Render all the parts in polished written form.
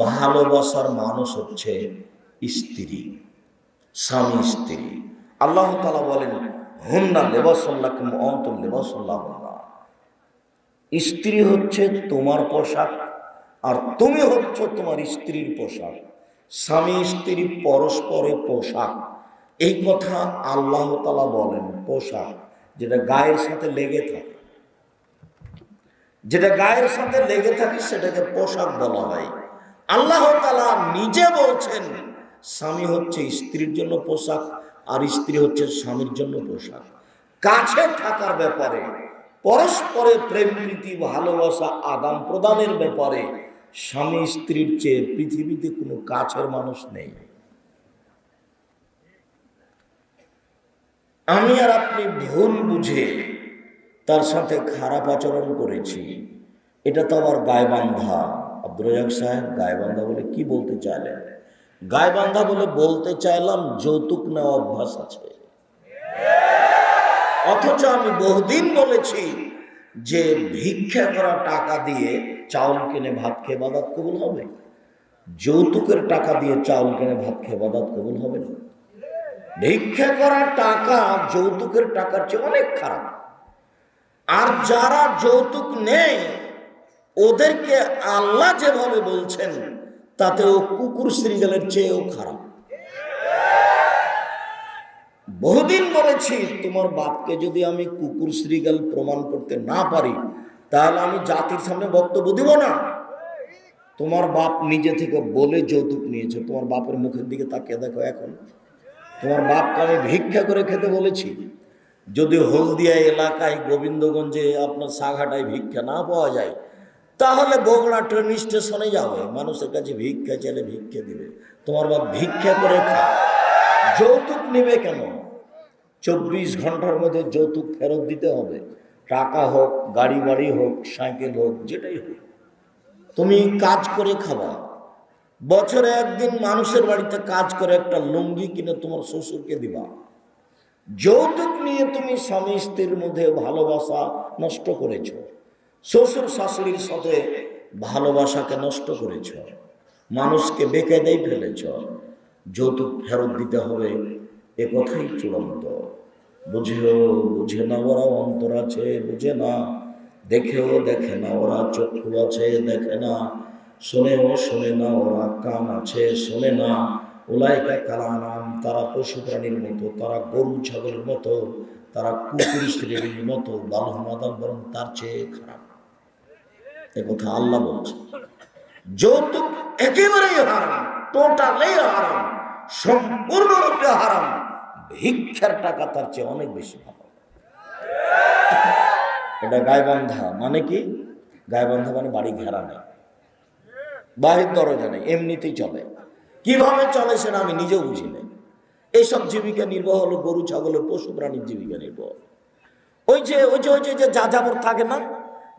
ভালোবাসার মানুষ হচ্ছে স্ত্রী, স্বামী স্ত্রী। আল্লাহ তাআলা বলেন হুন্না লিবাসুল লাকুম ওয়া আনতুম লিবাসুল লাহুন্না। স্ত্রী হচ্ছে তোমার পোশাক আর তুমি হচ্ছে তোমার স্ত্রীর পোশাক। স্বামী স্ত্রী পরস্পরের পোশাক, এই কথা আল্লাহ তাআলা বলেন। পোশাক যেটা গায়ের সাথে লেগে থাকে, যেটা গায়ের সাথে লেগে থাকে সেটাকে পোশাক বলা হয়। আল্লাহ তাআলা নিজে বলছেন স্বামী হচ্ছে স্ত্রীর জন্য পোশাক আর স্ত্রী হচ্ছে স্বামীর জন্য পোশাক। কাছে থাকার ব্যাপারে, পরস্পরের প্রেম প্রীতি ভালোবাসা আদান প্রদানের ব্যাপারে স্বামী স্ত্রীর চেয়ে পৃথিবীতে কোনো কাছের মানুষ নেই। আমি আর আপনি ভুল বুঝে তার সাথে খারাপ আচরণ করেছি, এটা তো আমার গায়বান্ধা। আব্দুর রাজ্জাক সাহেব, গায়বান্ধা বলে কি বলতে চাইলেন? গায়বান্ধা বলে বলতে চাইলাম যৌতুক নেওয়া অভ্যাস আছে। অথচ আমি বহুদিন বলেছি যে ভিক্ষা করা টাকা দিয়ে চাউল কিনে ভাত খেয়ে ইবাদত কবুল হবে, যৌতুকের টাকা দিয়ে চাউল কিনে ভাত খেয়ে ইবাদত কবুল হবে না। ভিক্ষা করা টাকা যৌতুকের টাকার চেয়ে অনেক খারাপ। আর যারা যৌতুক নেয় ওদেরকে আল্লাহ যেভাবে বলছেন তাতেও কুকুর শ্রীগালের চেয়েও খারাপ। বহুদিন বলেছি তোমার বাপকে যদি আমি কুকুর শ্রীগাল প্রমাণ করতে না পারি তাহলে আমি জাতির সামনে বক্তব্য দিব না। তোমার বাপ নিজে থেকে বলে যৌতুক নিয়েছে, তোমার বাপের মুখের দিকে তাকিয়ে দেখো। এখন তোমার বাপকে আমি ভিক্ষা করে খেতে বলেছি। যদি হলদিয়া এলাকায় গোবিন্দগঞ্জে আপনার সাঘাটায় ভিক্ষা না পাওয়া যায় তাহলে বগুড়া ট্রেন স্টেশনে যাবে, মানুষের কাছে ভিক্ষা চাইলে ভিক্ষা দিবে। তোমার বাপ ভিক্ষা করে খায়, যৌতুক নেবে কেন? 24 ঘন্টার মধ্যে যৌতুক ফেরত দিতে হবে। টাকা হোক, গাড়ি বাড়ি হোক, সাইকেল হোক, যেটাই হোক। তুমি কাজ করে খাবা, বছরে একদিন মানুষের বাড়িতে কাজ করে একটা লুঙ্গি কিনে তোমার শ্বশুরকে দিবা। যৌতুক নিয়ে তুমি স্বামী স্ত্রীর মধ্যে ভালোবাসা নষ্ট করেছ, শ্বশুর শাশুড়ির সাথে ভালোবাসাকে নষ্ট করেছ, মানুষকে বেকায়দায় ফেলেছ। যৌতুক ফেরত দিতে হবে, এ কথাই চূড়ান্ত। বুঝেও বুঝে না ওরা অন্তর আছে, বুঝে না। দেখেও দেখে না ওরা চক্ষু আছে, দেখে না। শোনেও শোনে না ওরা কান আছে, শোনে না। উলাইকা কালানাম, তারা পশু প্রাণীর মতো, তারা গরু ছাগলের মতো, তারা কুকুর শ্রেণীর মতো। বালহুমাদাল, বরং তার চেয়ে খারাপ। এ কথা আল্লাহ বলছে। যৌতুক একেবারেই হারাম, টোটালি হারাম, সম্পূর্ণরূপে হারাম। ভিক্ষার টাকা তার চেয়ে অনেক বেশি ভালো। এটা গায়বান্ধা মানে কি? গায়বান্ধা মানে বাড়ি ঘেরা নেই, বাহির দরজা নেই, এমনিতেই চলে। কিভাবে চলে সেটা আমি নিজেও বুঝি না। এইসব জীবিকা নির্বাহ হলো গরু ছাগলের, পশু প্রাণীর জীবিকা নির্বাহ। ওই যে যাযাবর থাকে না,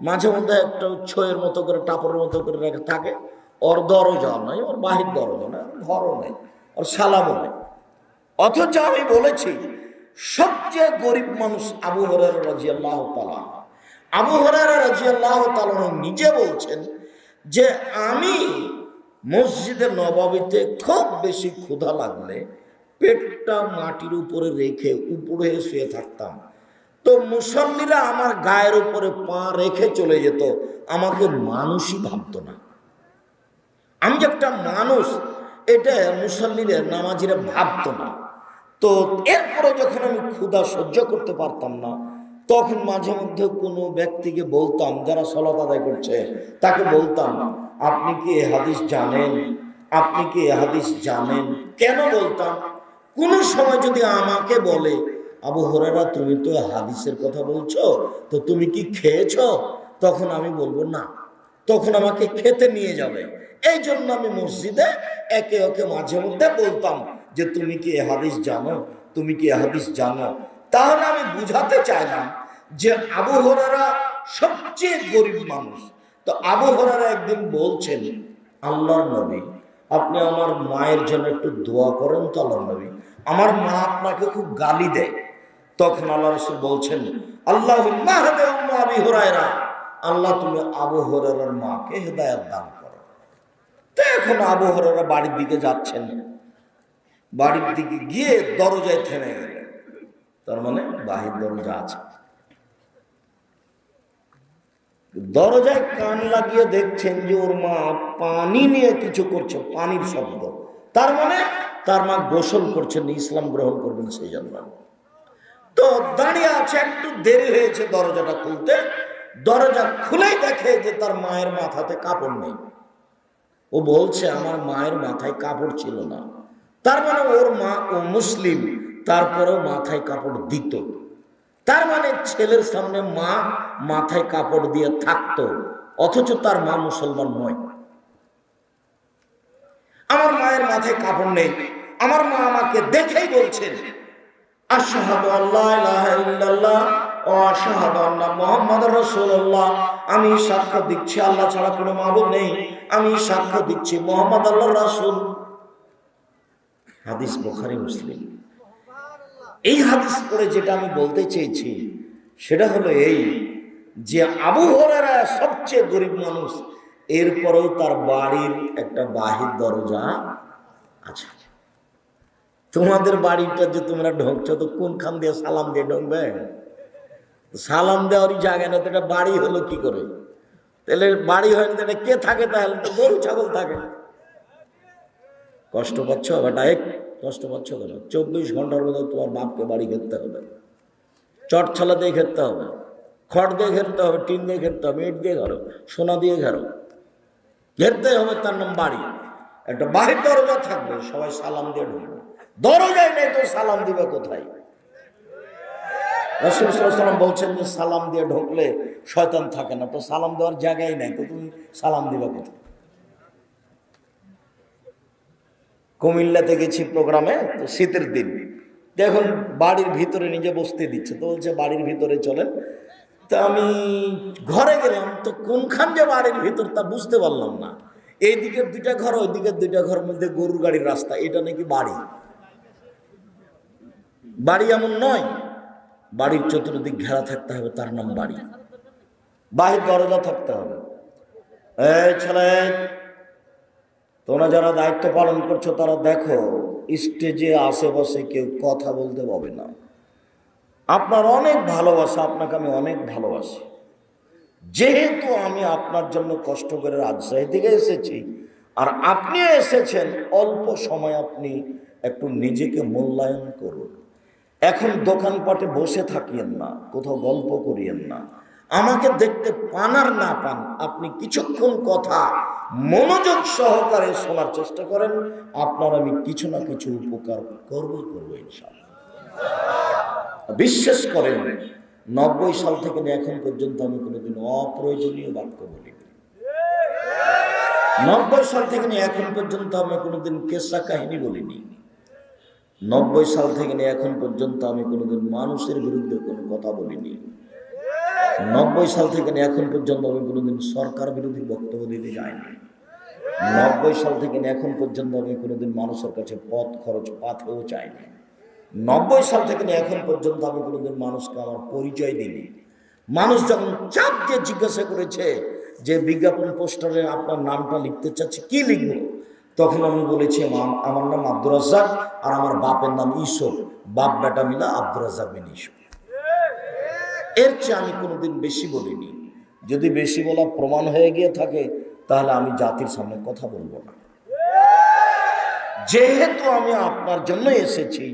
মাঝে মধ্যে একটা ছয়ের মতো করে, টাপরের মতো করে রেখে থাকে। ওর দরজা নাই, ওর বাহির দরজা নাই, ঘরও নেই, ওর সালামও নেই। অথচ আমি বলেছি সবচেয়ে গরিব মানুষ আবু হুরায়রা রাদিয়াল্লাহু তাআলা। আবু হুরায়রা রাদিয়াল্লাহু তাআলা নিজে বলছেন যে আমি মসজিদে নববীতে খুব বেশি ক্ষুধা লাগলে পেটটা মাটির উপরে রেখে উপরে শুয়ে থাকতাম, তো মুসল্লিরা আমার গায়ের উপরে পা রেখে চলে যেত, আমাকে মানুষই ভাবতো না। আমি যে একটা মানুষ এটা মুসল্লিরা, নামাজিরা ভাবতো না। তো এরপরে যখন আমি ক্ষুধা সহ্য করতে পারতাম না তখন মাঝে মধ্যে কোনো ব্যক্তিকে বলতাম, যারা সালাত আদায় করছে তাকে বলতাম, আপনি কি এ হাদিস জানেন? আপনি কি এ হাদিস জানেন? কেন বলতাম? কোন সময় যদি আমাকে বলে, আবু হুরায়রা তুমি তো হাদিসের কথা বলছো, তো তুমি কি খেয়েছো? তখন আমি বলবো না, তখন আমাকে খেতে নিয়ে যাবে। এই জন্য আমি মসজিদে একে একে মাঝে মধ্যে বলতাম যে তুমি কি এ হাদিস জানো, তুমি কি এ হাদিস জানো। তাহলে আমি বুঝাতে চাইলাম যে আবু হুরায়রা সবচেয়ে গরিব মানুষ। তো আবু হুরায়রা একদিন বলছেন, আল্লাহর নবী আপনি আমার মায়ের জন্য একটু দোয়া করেন তো। আল্লাহর নবী, আমার মা আপনাকে খুব গালি দেয়। তখন আল্লাহ রাসূল বলছেন, আল্লাহুম্মা হাদি উম্মা আবি হুরায়রা, আল্লাহ তুমি আবু হুরায়রার মাকে হেদায়েত দান করো। তো এখন আবু হুরায়রা বাড়ির দিকে যাচ্ছেন, বাড়ির দিকে গিয়ে দরজায় থেমে গেলেন। তার মানে বাহির দরজা আছে। দরজায় কান লাগিয়ে দেখছেন যে ওর মা পানি নিয়ে কিছু করছে, পানির শব্দ। তার মানে তার মা গোসল করছেন, ইসলাম গ্রহণ করবেন সেই জন্য। তো দাঁড়িয়ে আছে, একটু দেরি হয়েছে দরজাটা খুলতে। দরজা খুলেই দেখে যে তার মায়ের মাথাতে কাপড় নেই। ও বলছে আমার মায়ের মাথায় কাপড় ছিল না। তার মানে ওর মা ও মুসলিম, তারপরেও মাথায় কাপড় দিত। তার মানে ছেলের সামনে মা মাথায় কাপড় দিয়ে থাকতো, অথচ তার মা মুসলমান নয়। আমার মায়ের মাথায় কাপড় নেই, আমার মা আমাকে দেখেই বলছেন আশহাদু আল্লা ইলাহা ইল্লাল্লাহ ওয়া আশহাদু আন্না মুহাম্মাদুর রাসূলুল্লাহ। আমি সাক্ষ্য দিচ্ছি আল্লাহ ছাড়া কোনো মাবুদ নেই, আমি সাক্ষ্য দিচ্ছি মুহাম্মদ আল্লাহর রাসূল। হাদিস বুখারী মুসলিম। এই হাদিস পড়ে যেটা আমি বলতে চেয়েছি সেটা হলো এই, যে আবু হুরায়রা সবচেয়ে গরিব মানুষ, এরপরেও তার বাড়ির একটা বাহির দরজা আছে। তোমাদের বাড়িটা যে তোমরা ঢুকছো তো কোনখান দিয়ে সালাম দিয়ে ঢুকবে? সালাম দেওয়ারই জায়গা না, তো এটা বাড়ি হলো কি করে? তাহলে বাড়ি হয় না, কে থাকে? তাহলে তো গরু ছাগল থাকে। কষ্ট পাচ্ছ বেটা, এক কষ্ট পাচ্ছ কেন? 24 ঘন্টার মধ্যে তোমার বাপকে বাড়ি ঘেরতে হবে, চট ছলা দিয়ে ঘেরতে হবে, খড় দিয়ে ঘেরতে হবে, টিন দিয়ে ঘেরতে হবে, ইট দিয়ে ঘেরো, সোনা দিয়ে ঘেরো, ঘেরতে হবে। তার নাম বাড়ি। একটা বাহির দরজা থাকবে, সবাই সালাম দিয়ে ঢুকবে। দরজাই নেই তো সালাম দিবে কোথায়? রাসূল সাল্লাল্লাহু আলাইহি ওয়াসাল্লাম বলছেন যে সালাম দিয়ে ঢুকলে শয়তান থাকে না, তো সালাম দেওয়ার জায়গাই নাই, তো তুমি সালাম দিবে কোথায়? কুমিল্লাতে গেছি প্রোগ্রামে, তো শীতের দিন, দেখুন বাড়ির ভিতরে নিজে বসতে দিচ্ছে, তো বলছে বাড়ির ভিতরে চলেন। তা আমি ঘরে গেলাম, তো কোনখান যে বাড়ির ভিতর তা বুঝতে পারলাম না। এই দিকের 2টা ঘর, ওই দিকের 2টা ঘর মধ্যে গরুর গাড়ির রাস্তা, এটা নাকি বাড়ি। বাড়ি এমন নয়, বাড়ির চতুর্দিক ঘেরা থাকতে হবে, তার নাম বাড়ি। বাহির দরজা থাকতে হবে। এই ছেলে, তোমরা যারা দায়িত্ব পালন করছো তারা দেখো, স্টেজে আশেপাশে কেউ কথা বলতে পাবে না। আপনার অনেক ভালোবাসা, আপনাকে আমি অনেক ভালোবাসি। যেহেতু আমি আপনার জন্য কষ্ট করে রাজশাহী থেকে এসেছি, আর আপনি এসেছেন অল্প সময়, আপনি একটু নিজেকে মূল্যায়ন করুন। এখন দোকানপাটে বসে থাকিয়েন না, কোথাও গল্প করিয়েন না। আমাকে দেখতে পান আর না পান, আপনি কিছুক্ষণ কথা মনোযোগ সহকারে শোনার চেষ্টা করেন, আপনার আমি কিছু না কিছু উপকার করব ইনশাআল্লাহ। বিশ্বাস করেন, 90 সাল থেকে এখন পর্যন্ত আমি কোনোদিন অপ্রয়োজনীয় বাক্য বলিনি। 90 সাল থেকে এখন পর্যন্ত আমি কোনোদিন কেসা কাহিনী বলিনি। 90 সাল থেকে এখন পর্যন্ত আমি কোনোদিন মানুষের বিরুদ্ধে কোনো কথা বলিনি। 90 সাল থেকে এখন পর্যন্ত আমি কোনোদিন সরকার বিরোধী বক্তব্য দিতে যাইনি। 90 সাল থেকে এখন পর্যন্ত আমি কোনোদিন মানুষের কাছে পথ খরচ পাথেও চাইনি। 90 সাল থেকে এখন পর্যন্ত আমি কোনোদিন মানুষকে আমার পরিচয় দিইনি। মানুষ যখন চাপ দিয়ে জিজ্ঞাসা করেছে যে বিজ্ঞাপন পোস্টারে আপনার নামটা লিখতে চাচ্ছি, কি লিখবো, তখন আমি বলেছি আমার নাম আব্দুর রাজ্জাক, আর আমার বাপের নাম ইসুফ, বাপ বেটা মিলা আব্দুর রাজ্জাক বিন ইসুফ। এর চেয়ে আমি কোনোদিন বেশি বলিনি। যদি বেশি বলা প্রমাণ হয়ে গিয়ে থাকে, তাহলে আমি জাতির সামনে কথা বলবো না। যেহেতু আমি আপনার জন্য এসেছি,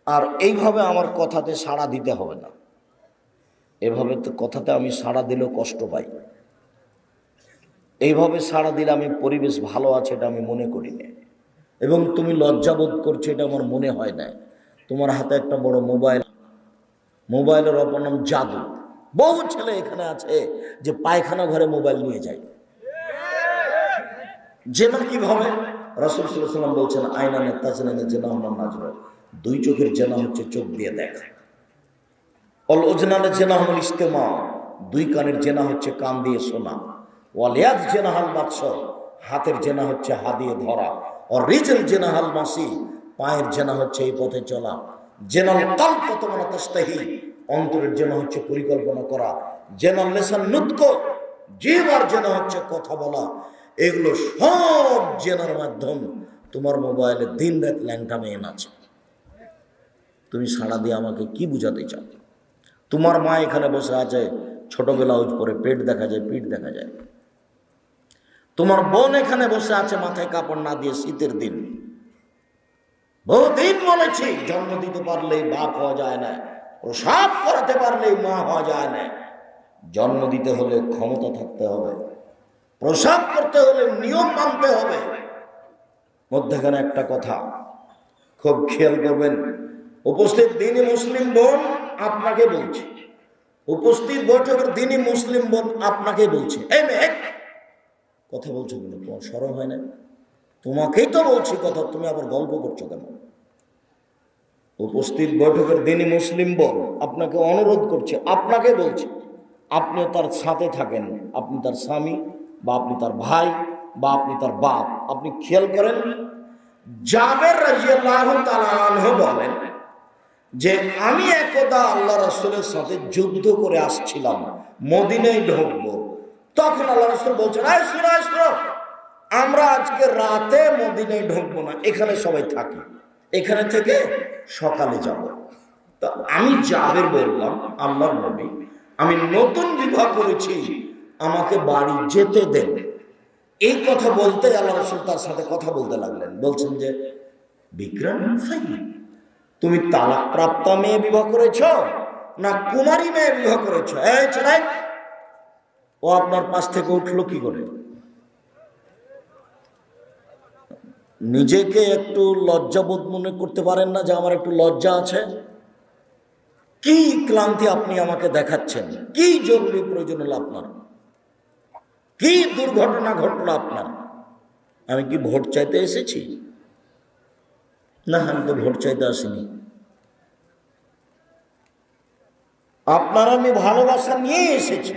আর এইভাবে আমার কথাতে সাড়া দিতে হবে না। এভাবে তো কথাতে আমি সাড়া দিলেও কষ্ট পাই। এইভাবে সাড়া দিলে আমি পরিবেশ ভালো আছে এটা আমি মনে করি না, এবং তুমি লজ্জাবোধ করছো এটা আমার মনে হয় না। তোমার হাতে একটা বড় মোবাইল, মোবাইলের অপর নাম জাদু। বহু ছেলে এখানে আছে যে পায়খানা ঘরে মোবাইল নিয়ে যায়। জেনা কিভাবে? রাসূল সাল্লাল্লাহু আলাইহি ওয়াসাল্লাম বলছেন আয়না নেতাজেনা জেনা হল নাজর, 2 চোখের জেনা হচ্ছে চোখ দিয়ে দেখা। অল ওজনানের জেনা হল ইস্তেমা, 2 কানের জেনা হচ্ছে কান দিয়ে শোনা। ওয়াল ইয়াদ জেনা হাল বাদশ, হাতের জেনা হচ্ছে হাত দিয়ে ধরা। আর রিজল জেনা হাল মাসি, পায়ের জেনা হচ্ছে এই পথে চলা। জেনাল কালব ততমানা তাস্তাহি, অন্তরের জেনা হচ্ছে পরিকল্পনা করা। জেনাল লিসান নুতক, জিহ্বার জেনা হচ্ছে কথা বলা। এগুলো সব জেনার মাধ্যম তোমার মোবাইলে দিন রাত ল্যাংটা মেয়ে আছে। তুমি সাড়া দিয়ে আমাকে কি বুঝাতে চাও? তোমার মা এখানে বসে আছে, ছোট ব্লাউজ পরে পেট দেখা যায়, পিঠ দেখা যায়। তোমার বোন এখানে বসে আছে মাথায় কাপড় না দিয়ে, শীতের দিন। বহুদিন বলেছি, জন্ম দিতে পারলেই বাপ হওয়া যায় না, প্রসাব করাতে পারলেই মা হওয়া যায় না। জন্ম দিতে হলে ক্ষমতা থাকতে হবে, প্রসাব করতে হলে নিয়ম মানতে হবে। মধ্যখানে একটা কথা খুব খেয়াল করবেন, উপস্থিত দিনী মুসলিম বোন আপনাকে বলছে, উপস্থিত বৈঠকের দিনী মুসলিম বোন আপনাকে বলছে, এই মেয়ে কথা বলছো কেন? তোমার শরম হয় না? তোমাকেই তো বলছি কথা, তুমি আবার গল্প করছো কেন? উপস্থিত বৈঠকের দিনী মুসলিম বোন আপনাকে অনুরোধ করছে, আপনাকে বলছে, আপনি তার সাথে থাকেন, আপনি তার স্বামী বা আপনি তার ভাই বা আপনি তার বাপ। আপনি খেয়াল করেন, জাবের রাদিয়াল্লাহু তাআলা আনহু বলেন যে আমি একদা আল্লাহ রাসূলের সাথে যুদ্ধ করে আসছিলাম, মদিনায় ঢুকবো। তখন আল্লাহ রাসূল বলছেন, এই শোনো, আমরা আজকে রাতে মদিনায় ঢুকবো না, এখানে সবাই থাকি, এখানে থেকে সকালে যাব। তা আমি জাবের বললাম, আল্লাহর নবী, আমি নতুন বিবাহ করেছি, আমাকে বাড়ি যেতে দেন। এই কথা বলতে আল্লাহ রাসূল তার সাথে কথা বলতে লাগলেন, বলছেন যে বিক্রম, তুমি তালাক প্রাপ্ত মেয়ে বিবাহ করেছ না কুমারী মেয়ে বিবাহ করেছ? এই ছেলে, ও আপনার পাশ থেকে উঠলো কি করে? নিজেকে একটু লজ্জাবোধ মনে করতে পারেন না যে আমার একটু লজ্জা আছে? কি ক্লান্তি আপনি আমাকে দেখাচ্ছেন? কি জরুরি প্রয়োজন হলো আপনার? কি দুর্ঘটনা ঘটলো আপনার? আমি কি ভোট চাইতে এসেছি? না, আমি তো ভোট চাইতে আসিনি। আপনার আমি ভালোবাসা নিয়ে এসেছি,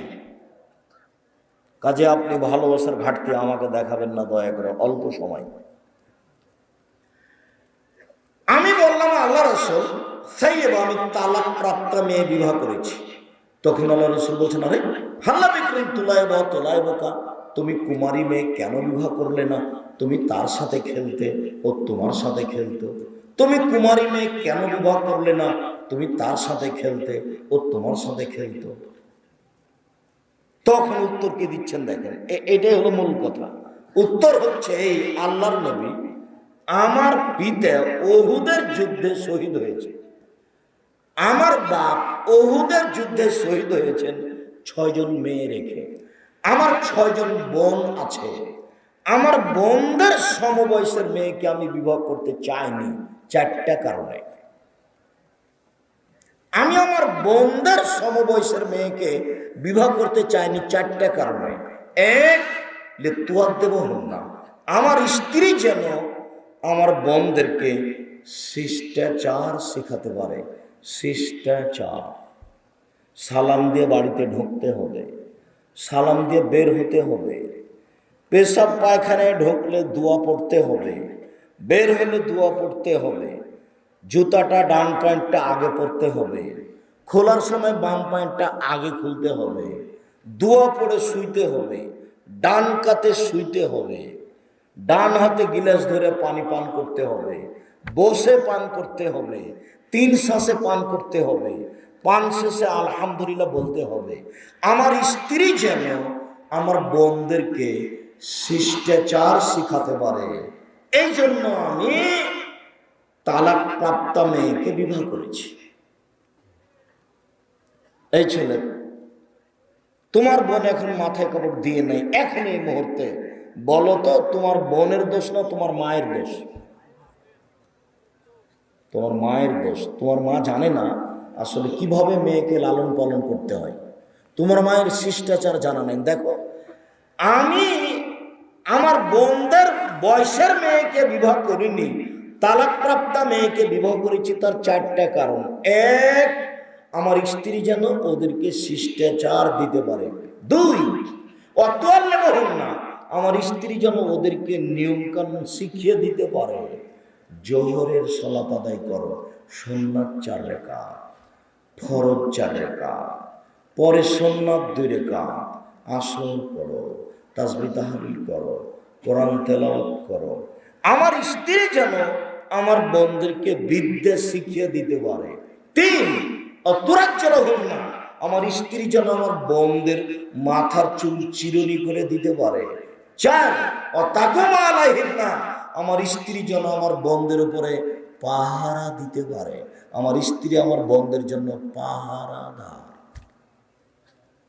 কাজে আপনি ভালোবাসার ঘাটতি আমাকে দেখাবেন না দয়া করে, অল্প সময়। আমি বললাম, আল্লাহ রাসূল, সাইয়েব, আমি তালাক প্রাপ্ত মেয়ে বিবাহ করেছি। তখন আল্লাহ রাসূল বলছেন, আরে হাল্লা বিক্রিম তোলাইবকা, তুমি কুমারী মেয়ে কেন বিবাহ করলে না? তুমি তার সাথে খেলতে, ও তোমার সাথে খেলতো। তুমি কুমারী মেয়ে কেন বিবাহ করলে না? তুমি তার সাথে খেলতে, ও তোমার সাথে খেলতো। তখন উত্তর কি দিচ্ছেন দেখেন, এটাই হলো মূল কথা। উত্তর হচ্ছে এই, আল্লাহর নবী, আমার পিতা উহুদের যুদ্ধে শহীদ হয়েছে, আমার বাপ উহুদের যুদ্ধে শহীদ হয়েছেন 6 জন মেয়ে রেখে। আমার 6 জন বোন আছে, আমার বোনদের সমবয়সের মেয়েকে আমি বিবাহ করতে চাইনি 4টা কারণে। আমি আমার বোনদের সমবয়সের মেয়েকে বিবাহ করতে চাইনি 4টা কারণে। এক, তুয়ার দেব হন না, আমার স্ত্রী যেন আমার বোনদেরকে শিষ্টাচার শেখাতে পারে। শিষ্টাচার, সালাম দিয়ে বাড়িতে ঢুকতে হবে, সালাম দিয়ে বের হতে হবে, পেশাব পায়খানায় ঢুকলে দোয়া পড়তে হবে, বের হলে দোয়া পড়তে হবে, জুতাটা ডান প্যান্টটা আগে পরতে হবে, খোলার সময় বাম প্যান্টটা আগে খুলতে হবে, দোয়া পড়ে শুইতে হবে, ডান কাতে শুইতে হবে, ডান হাতে গিলাস ধরে পানি পান করতে হবে, বসে পান করতে হবে, 3 শ্বাসে পান করতে হবে, পান শেষে আলহামদুলিল্লাহ বলতে হবে। আমার স্ত্রী যেন আমার বোনদেরকে শিষ্টাচার শিখাতে পারে, এই জন্য আমি তালাক প্রাপ্ত মেয়েকে বিবাহ করেছি। এই ছেলে, তোমার বোন এখন মাথায় কাপড় দিয়ে নেই, এখন এই মুহূর্তে বলো তো, তোমার বোনের দোষ না তোমার মায়ের দোষ? তোমার মায়ের দোষ। তোমার মা জানে না আসলে কিভাবে মেয়েকে লালন পালন করতে হয়, তোমার মায়ের শিষ্টাচার জানা নেই। দেখো, আমি আমার বোনদের বয়সের মেয়েকে বিবাহ করিনি, তালাকপ্রাপ্ত মেয়েকে বিবাহ করেছি, তার 4টা কারণ। এক, আমার স্ত্রী যেন ওদেরকে শিষ্টাচার দিতে পারে। 2, না, আমার স্ত্রী যেন ওদেরকে নিয়ম কানুন শিখিয়ে দিতে পারে। জোহরের সালাত আদায় করো, সুন্নাত 4 রাকাত, ফরজ 4 রাকাত, পরে সুন্নাত 2 রাকাত, আসর পড়ো, তাসবিহ তাহলিল করো, কোরআন তেলাওয়াত করো। আমার স্ত্রী যেন আমার বোনদেরকে বিদ্যা শিখিয়ে দিতে পারে। 3 অতুরাজ্জলহুম না, আমার স্ত্রী যেন আমার বোনদের মাথার চুল চিরুনি করে দিতে পারে। 4 অতাকুমা আলাইহিন্না, আমার স্ত্রী যেন আমার বোনদের উপরে পাহারা দিতে পারে। আমার স্ত্রী আমার বোনদের জন্য পাহারাদার।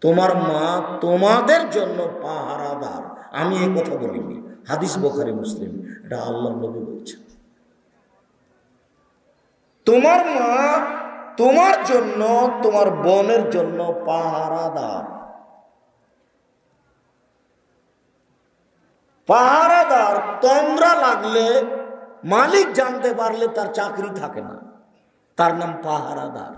তোমার মা তোমাদের জন্য পাহারাদার। আমি এই কথা বলিনি, হাদিস বুখারী মুসলিম, এটা আল্লাহর নবী বলছেন। তোমার মা তোমার জন্য, তোমার বোনের জন্য পাহারাদার। পাহারাদার তন্দ্রা লাগলে মালিক জানতে পারলে তার চাকরি থাকে না, তার নাম পাহারাদার।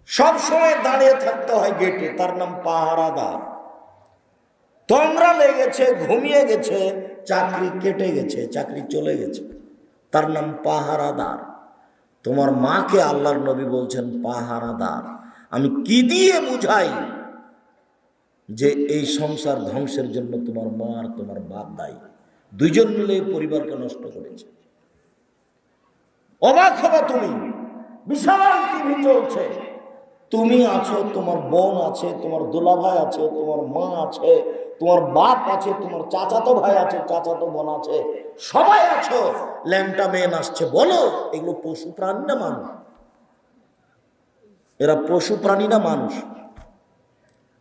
সব সময় দাঁড়িয়ে থাকতে হয় গেটে, তার নাম পাহারাদার। তন্দ্রা লেগেছে, ঘুমিয়ে গেছে, চাকরি কেটে গেছে, চাকরি চলে গেছে, তার নাম পাহারাদার। তোমার মাকে আল্লাহর নবী বলছেন পাহারাদার। আমি কি দিয়ে বুঝাই যে এই সংসার ধ্বংসের জন্য তোমার মা আর তোমার বাপ দায়ী? দুইজন মিলে এই পরিবারকে নষ্ট করেছে। অবাক হবা তুমি, বিশাল টিভি চলছে, তুমি আছো, তোমার বোন আছে, তোমার দুলাভাই আছে, তোমার মা আছে, তোমার বাপ আছে, তোমার চাচাতো ভাই আছে, চাচাতো বোন আছে, সবাই আছো, ল্যাংটা মেয়ে আসছে। বলো, এগুলো পশু প্রাণী না মানুষ? এরা পশু প্রাণী না মানুষ?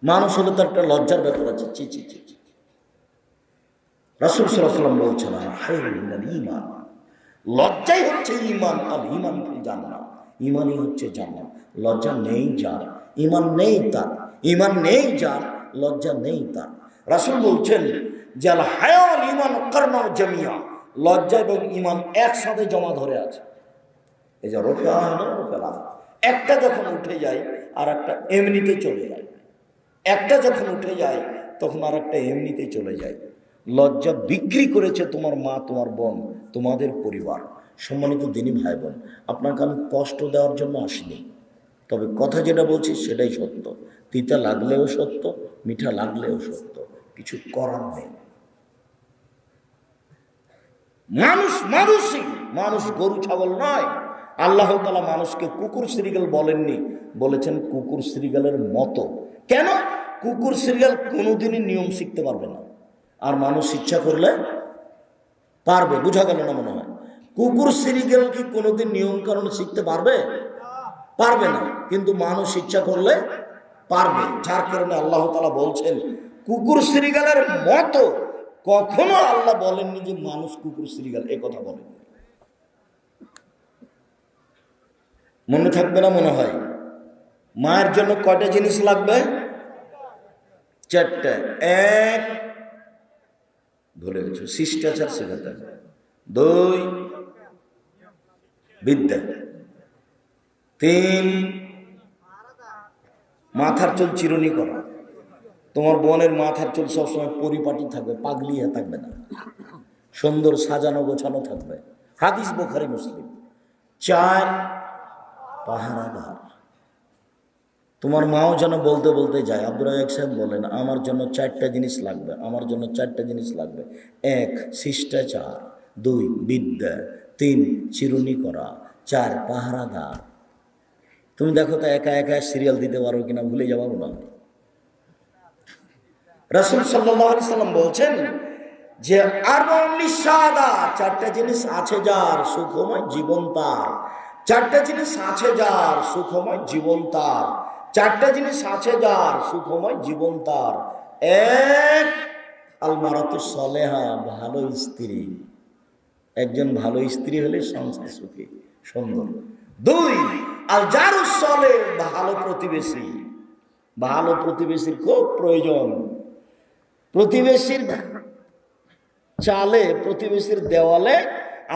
মানুষ হলে তো একটা লজ্জার ব্যাপার আছে। চি চি চি চি। রাসূল সাল্লাল্লাহু আলাইহি ওয়াসাল্লাম বলছেন, হায়রুল ঈমান, লজ্জাই হচ্ছে ঈমান, আল ঈমান ফিল জান্নাহ, ঈমানই হচ্ছে জান্নাত। লজ্জা নেই যার, ঈমান নেই তার, ঈমান নেই যার, লজ্জা নেই তার। রাসূল বলছেন যে আল হায়া ওয়াল ঈমান কারনাউ জামিয়া, লজ্জা এবং ঈমান একসাথে জমা ধরে আছে। এই যে রফিয়া রফিয়া, একটা যখন উঠে যায় আর একটা এমনিতে চলে যায়, একটা যখন উঠে যায় তখন আর একটা এমনিতে চলে যায়। লজ্জা বিক্রি করেছে তোমার মা, তোমার বোন, তোমাদের পরিবার। সম্মানিত দিনী ভাই বোন, আপনাকে আমি কষ্ট দেওয়ার জন্য আসিনি, তবে কথা যেটা বলছি সেটাই সত্য। তিতা লাগলেও সত্য, মিঠা লাগলেও সত্য, কিছু করার নেই। মানুষ মানুষই, মানুষ গরু ছাগল নয়। আল্লাহ তাআলা মানুষকে কুকুর শ্রীগাল বলেননি, বলেছেন কুকুর শ্রীগালের মতো। কেন? কুকুর শ্রীগাল কোনোদিনই নিয়ম শিখতে পারবে না, আর মানুষ ইচ্ছা করলে পারবে। বুঝা গেল না মনে হয়? কুকুর শ্রীগাল কি কোনোদিন নিয়ম কানুন শিখতে পারবে? পারবে না, কিন্তু মানুষ ইচ্ছা করলে পারবে। যার কারণে আল্লাহ তাআলা বলছেন কুকুর শ্রীগালের মতো। কখনো আল্লাহ বলেননি যে মানুষ কুকুর শ্রীগাল, এ কথা বলেননি। মনে থাকবে না মনে হয়? মায়ের জন্য কয়টা জিনিস লাগবে? 4টা। 1, ভুলে গেছো, শিষ্টাচার শেখাতে হবে। 2, বিদ্যা। 3, মাথার চুল চিরুনি করা। তোমার বোনের মাথার চুল সবসময় পরিপাটি থাকবে, পাগলি হয়ে থাকবে না, সুন্দর সাজানো গোছানো থাকবে। হাদিস বুখারী মুসলিম। 4, পাহারাদার। তোমার মাও যেন বলতে বলতে যায়, আব্দুর রাজ্জাক সাহেব বলেন আমার জন্য 4টা জিনিস লাগবে, আমার জন্য 4টা জিনিস লাগবে। 1, শিষ্টাচার। 2, বিদ্যা। 3, চিরুনি করা। 4, পাহারাদার। তুমি দেখো তো একা একা সিরিয়াল দিতে পারো কিনা, ভুলে যাবো না। রাসূল সাল্লাল্লাহু আলাইহি সাল্লাম বলছেন যে আরবাউন লিসাদা, 4টা জিনিস আছে যার, সুখময় জীবন তার। 4টা জিনিস আছে যার, সুখময় জীবন তার। 4টা জিনিস আছে যার, সুখময় জীবন তার। 1, আল মারাতু সালেহা, ভালো স্ত্রী। একজন ভালো স্ত্রী হলে সংসার সুখী সুন্দর। 2, আল জারুস সালেহ, ভালো প্রতিবেশী। ভালো প্রতিবেশীর খুব প্রয়োজন। প্রতিবেশীর চালে, প্রতিবেশীর দেওয়ালে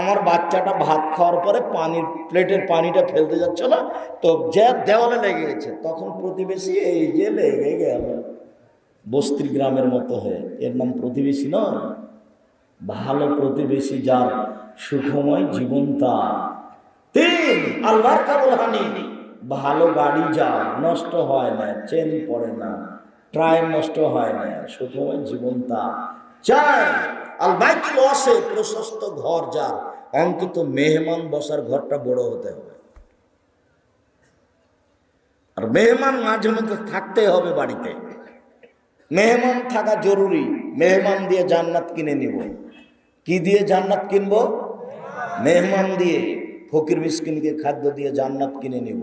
আমার বাচ্চাটা ভাত খাওয়ার পরে পানির প্লেটের পানিটা ফেলতে যাচ্ছে না, তো যে দেওয়ালে লেগে গেছে, তখন প্রতিবেশী এই যে লেগে গেল, বস্তি গ্রামের মতো হয়ে, এর নাম প্রতিবেশী নয়। ভালো প্রতিবেশী যার, সুখময় জীবন তার। 3, আল্লাহর কাবুলহানি, ভালো গাড়ি যার, নষ্ট হয় না, চেন পড়ে না, ট্রায়াল নষ্ট হয় না, সুখময় জীবন তার। চাই আল বাইতুল ওয়াসি, প্রশস্ত ঘর যার, অন্তত মেহমান বসার ঘরটা বড় হতে হবে। আর মেহমান মাঝে মধ্যে থাকতে হবে বাড়িতে। মেহমান থাকা জরুরি। মেহমান দিয়ে জান্নাত কিনে নিব। কি দিয়ে জান্নাত কিনবো? মেহমান দিয়ে, ফকির মিসকিনকে খাদ্য দিয়ে জান্নাত কিনে নিব।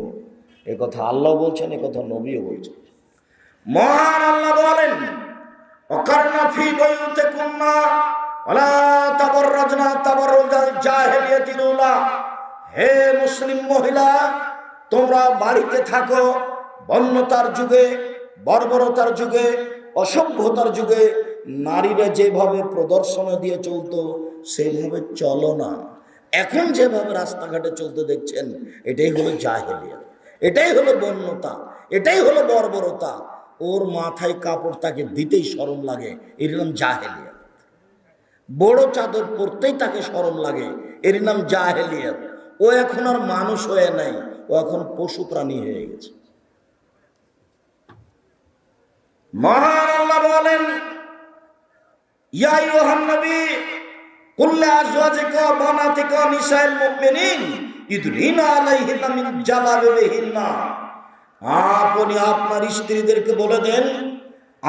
এ কথা আল্লাহ বলছেন, এ কথা নবীও বলছেন। মহান আল্লাহ বলেন, ওয়াকারনা ফি বুয়ুতিকুন্না ওয়ালা তাবাররাজনা তাবাররুজাল জাহিলিয়াতিল উলা। হে মুসলিম মহিলা, তোমরা বাড়িতে থাকো। বন্যতার যুগে, বর্বরতার যুগে, অসভ্যতার যুগে নারীরা যেভাবে প্রদর্শন দিয়ে চলতো সেভাবে চলো না। এখন যেভাবে রাস্তাঘাটে চলতে দেখছেন, এটাই হলো জাহেলিয়াত, এটাই হলো বন্যতা, এটাই হলো বর্বরতা। ওর মাথায় কাপড় তাকে দিতেই শরম লাগে, এর নাম জাহেলিয়াত। বড় চাদর পরতেই তাকে শরম লাগে, এর নাম জাহেলিয়াত। ও এখন আর মানুষ হয়ে নাই, ও এখন পশু প্রাণী হয়ে গেছে। মহান আল্লাহ বলেন, ইয়া আইয়ুহান নবী কুল লিআজওয়াজিকা ওয়া বানাতিকা নিসাইল মুমিনিন ইদরিনা আলাইহিন্না মিন জালাবিবিহিন্না। আপনি আপনার স্ত্রীদেরকে বলে দেন,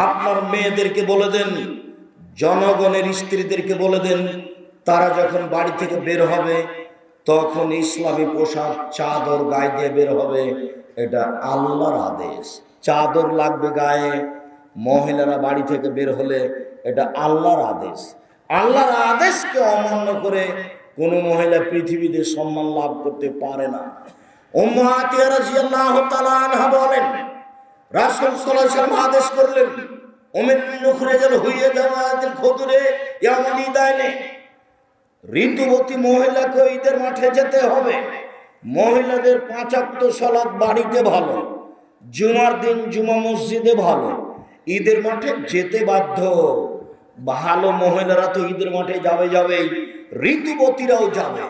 আপনার মেয়েদেরকে বলে দেন, জনগণের স্ত্রীদেরকে বলে দেন, তারা যখন বাড়ি থেকে বের হবে তখন ইসলামী পোশাক চাদর গায়ে দিয়ে বের হবে। এটা আল্লাহর আদেশ। চাদর লাগবে গায়ে মহিলারা বাড়ি থেকে বের হলে, এটা আল্লাহর আদেশ। আল্লাহর আদেশকে অমান্য করে কোনো মহিলা পৃথিবীতে সম্মান লাভ করতে পারে না। উম্মু আতিয়া রাদিয়াল্লাহু তাআলা আনহা বলেন, রাসূল সাল্লাল্লাহু আলাইহি ওয়াসাল্লাম আদেশ করলেন, উমিরতু নুখরিজাল হুইয়াদাওয়াতিল খুদুরে ইয়াউমাল ঈদাইনে। ঋতুবতী মহিলাকে ঈদের মাঠে যেতে হবে। মহিলাদের 5 ওয়াক্ত সালাত বাড়িতে ভালো, জুমার দিন জুমা মসজিদে ভালো, ঈদের মাঠে যেতে বাধ্য। ভালো মহিলারা তো ঈদের মাঠে যাবেই, ঋতুবতীরাও যাবে।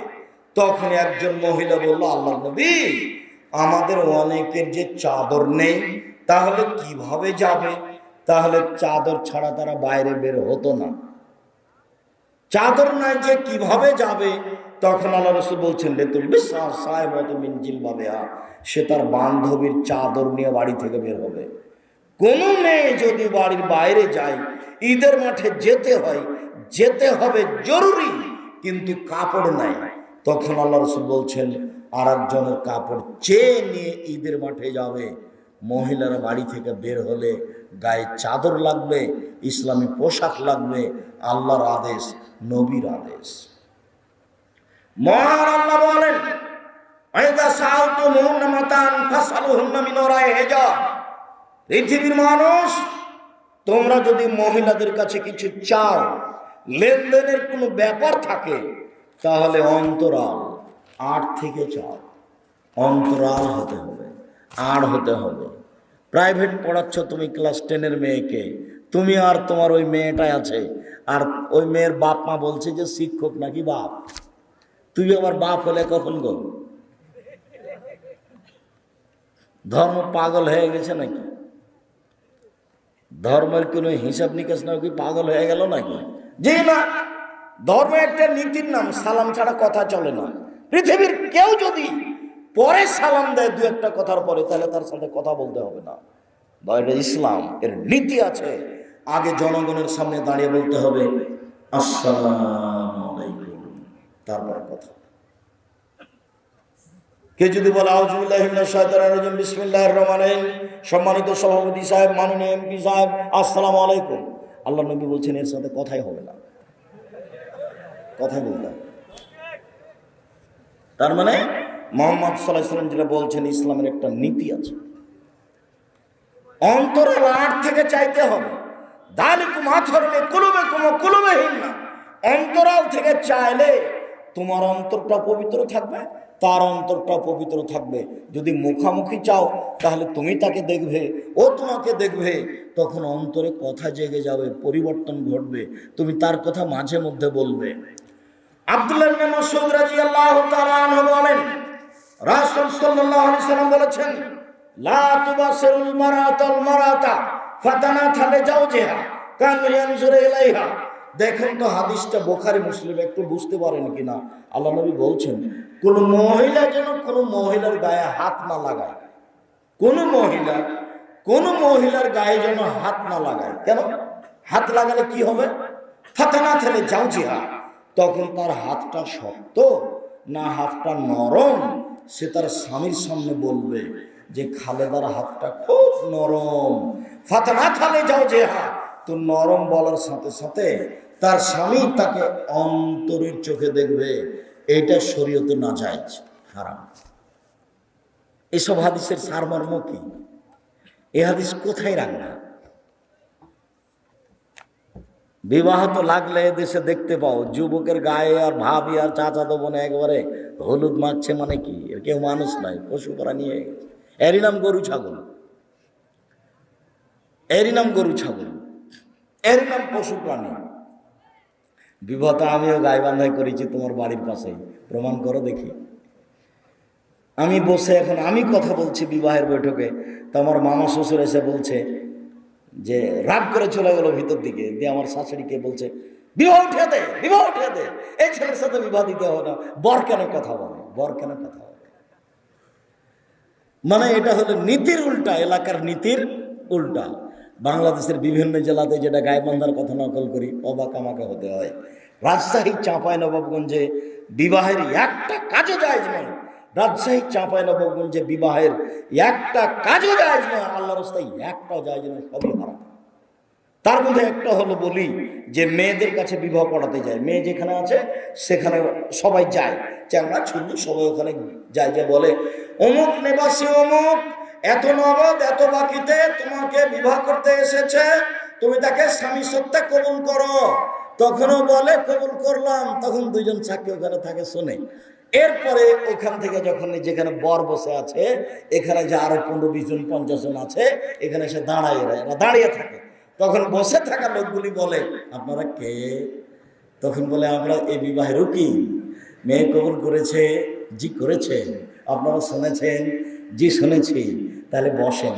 তখন একজন মহিলা বলল, আল্লাহর নবী, আমাদের অনেকের যে চাদর নেই, তাহলে কিভাবে যাবে? তাহলে চাদর ছাড়া তারা বাইরে বের হতো না। চাদর নাই যে কিভাবে যাবে? তখন আল্লাহ রাসূল বলছেন, সে তার বান্ধবীর চাদর নিয়ে বাড়ি থেকে বের হবে। কোন মেয়ে যদি বাড়ির বাইরে যায়, ঈদের মাঠে যেতে হবে জরুরি, কিন্তু কাপড় নাই, তখন আল্লাহ রাসূল বলছেন, আর একজনের কাপড় চেয়ে নিয়ে ঈদের মাঠে যাবে। মহিলারা বাড়ি থেকে বের হলে গায়ে চাদর লাগবে, ইসলামী পোশাক লাগবে। আল্লাহর আদেশ, নবীর আদেশ। মহান আল্লাহ বলেন, আইদা সাআলতুমুহুন্না মাতান ফাসআলুহুন্না মিন ওরাই হিজাব। পৃথিবীর মানুষ, তোমরা যদি মহিলাদের কাছে কিছু চাও, লেনদেনের কোনো ব্যাপার থাকে, তাহলে অন্তরাল আড় থেকে চাও। অন্তরাল হতে হবে, আড় হতে হবে। প্রাইভেট পড়াচ্ছ তুমি ক্লাস 10-এর মেয়েকে, তুমি আর তোমার ওই মেয়েটাই আছে, আর ওই মেয়ের বাপ মা বলছে যে শিক্ষক নাকি বাপ। তুই আবার বাপ হলে কখন গো? ধর্ম পাগল হয়ে গেছে নাকি? ধর্মের কোনো হিসাব নিকাশ না, কি পাগল হয়ে গেল নাকি? জি না, ধর্ম একটা নীতির নাম, সালাম ছাড়া কথা চলে না। পৃথিবীর কেউ যদি পরে সালাম দেয় দু একটা কথার পরে, তাহলে তার সাথে কথা বলতে হবে না। এটা ইসলাম, এর নীতি আছে। আগে জনগণের সামনে দাঁড়িয়ে বলতে হবে আসসালামু আলাইকুম, তারপর কথা। কে যদি বলে আউযু বিল্লাহি মিনাশ শাইতানির রাজিম বিসমিল্লাহির রহমানির রহিম, সম্মানিত সভাপতি সাহেব, মাননীয় এমপি সাহেব, আসসালামু আলাইকুম, আল্লাহ নবী বলছেন এর সাথে কথাই হবে না, কথা বলতে হবে। তার মানে মুহাম্মদ সাল্লাল্লাহু আলাইহি ওয়াসাল্লাম যেটা বলছেন, ইসলামের একটা নীতি আছে। অন্তরের আড় থেকে চাইতে হবে। দালিকুম আতহারু লিকুলুবিকুম ওয়া কুলুবিহিন্না। অন্তরাল থেকে চাইলে তোমার অন্তরটা পবিত্র থাকবে, তার অন্তরটা পবিত্র থাকবে। যদি মুখামুখি চাও, তাহলে তুমি তাকে দেখবে, ও তোমাকে দেখবে, তখন অন্তরে কথা জেগে যাবে, পরিবর্তন ঘটবে, তুমি তার কথা মাঝে মধ্যে বলবে। আব্দুল্লাহ ইবনে মাসউদ রাদিয়াল্লাহু তাআলা আনহু বলেন, রাসূল সাল্লাল্লাহু আলাইহি ওয়াসাল্লাম বলেছেন, লা তুবাসিরুল মারাতাল মারাতা ফাতানাথা লিজাওজিহা কান ইয়ানজুরু ইলাইহা। দেখুন তো হাদিসটা বোখারি মুসলিম একটু বুঝতে পারেন কিনা। আল্লাহ নবী বলছেন কোন মহিলা যেন কোন মহিলার গায়ে হাত না লাগায়, কোন মহিলার গায়ে যেন হাত না লাগায়। কেন? হাত লাগালে কি হবে? ফাতানা থেলে যাও জিহাদ, তখন তার হাতটা শক্ত না হাতটা নরম সে তার স্বামীর সামনে বলবে যে খালেদার হাতটা খুব নরম। ফাতানা থালে যাও জিহাদ, তো নরম বলার সাথে সাথে তার স্বামী তাকে অন্তরের চোখে দেখবে। এটা শরীয়তে নাজায়েজ, হারাম। এসব হাদিসের সারমর্ম কি? এই হাদিস কোথায় রাখনা? বিবাহ তো লাগলে দেশে দেখতে পাও যুবকের গায়ে আর ভাবি আর চাচাতো বোনে একবারে হলুদ মাখছে, মানে কি? এর কেউ মানুষ নাই, পশু করা নিয়ে গেছে। এরই নাম গরু ছাগল, এরই নাম গরু ছাগল, এরই নাম পশু প্রাণী। বিবাহটা আমিও গায়ে বান্ধাই করেছি তোমার বাড়ির পাশেই, প্রমাণ করো দেখি। আমি বসে এখন আমি কথা বলছি বিবাহের বৈঠকে, তো আমার মামা শ্বশুর এসে বলছে যে রাগ করে চলে গেল ভিতর দিকে, দিয়ে আমার শাশুড়িকে বলছে বিবাহ উঠে দে, বিবাহ উঠে দে, এই ছেলের সাথে বিবাহ দিতে হবে না। বর কেন কথা বলে, বর কেন কথা বলে? মানে এটা হলো নীতির উল্টা, এলাকার নীতির উল্টা। বাংলাদেশের বিভিন্ন জেলাতে যেটা গায়েবান্ধার কথা নকল করি, অবাক আমাকে হতে হয়। রাজশাহী চাঁপাইনবাবগঞ্জে বিবাহের একটা কাজও জায়েজ নয়, রাজশাহী চাঁপাইনবাবগঞ্জে বিবাহের একটা কাজও জায়েজ নয়, আল্লাহর রাস্তায় একটাও জায়েজ নয়, সবই হারাম। তার মধ্যে একটা হলো বলি যে মেয়েদের কাছে বিবাহ পড়াতে যায়, মেয়ে যেখানে আছে সেখানে সবাই যায়, চ্যাংড়া ছুল্লু সবাই ওখানে যায়, যে বলে অমুক নিবাসী অমুক এত নগদ এত বাকিতে তোমাকে বিবাহ করতে এসেছে, তুমি তাকে স্বামী সত্ত্বে কবুল করো। তখনও বলে কবুল করলাম, তখন দুইজন সাক্ষী ওখানে থাকে শোনে। এরপরে ওখান থেকে যখন যেখানে বর বসে আছে, এখানে যে আরো 15-20 জন 50 জন আছে, এখানে সে দাঁড়িয়ে থাকে। তখন বসে থাকা লোকগুলি বলে আপনারা কে? তখন বলে আমরা এই বিবাহের উকিল, মেয়ে কবুল করেছে। জি করেছে? আপনারা শুনেছেন? জি শুনেছি। তাহলে বসেন।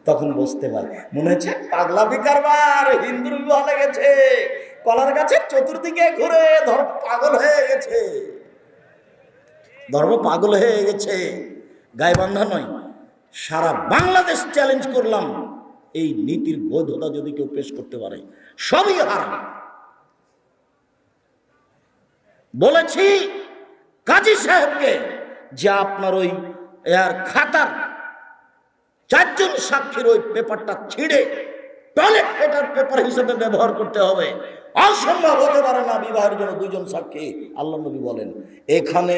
তখন বসতে পারে, মনে হচ্ছে পাগলা বিকারবার হিন্দুর বিবাহ লেগেছে, কলার গাছের চতুর্দিকে ঘুরে ধর্ম পাগল হয়ে গেছে, ধর্ম পাগল হয়ে গেছে। গায়েবান্ধা নয়, সারা বাংলাদেশ চ্যালেঞ্জ করলাম, এই নীতির বৈধতা যদি কেউ পেশ করতে পারে সবই হারাম। বলেছি কাজী সাহেবকে যে আপনার ওই খাতার 4 জন সাক্ষীর ওই পেপারটা ছিঁড়ে টয়লেট পেপার হিসেবে ব্যবহার করতে হবে। অসম্ভব হতে পারে না বিবাহের জন্য 2 জন সাক্ষী। আল্লাহ নবী বলেন এখানে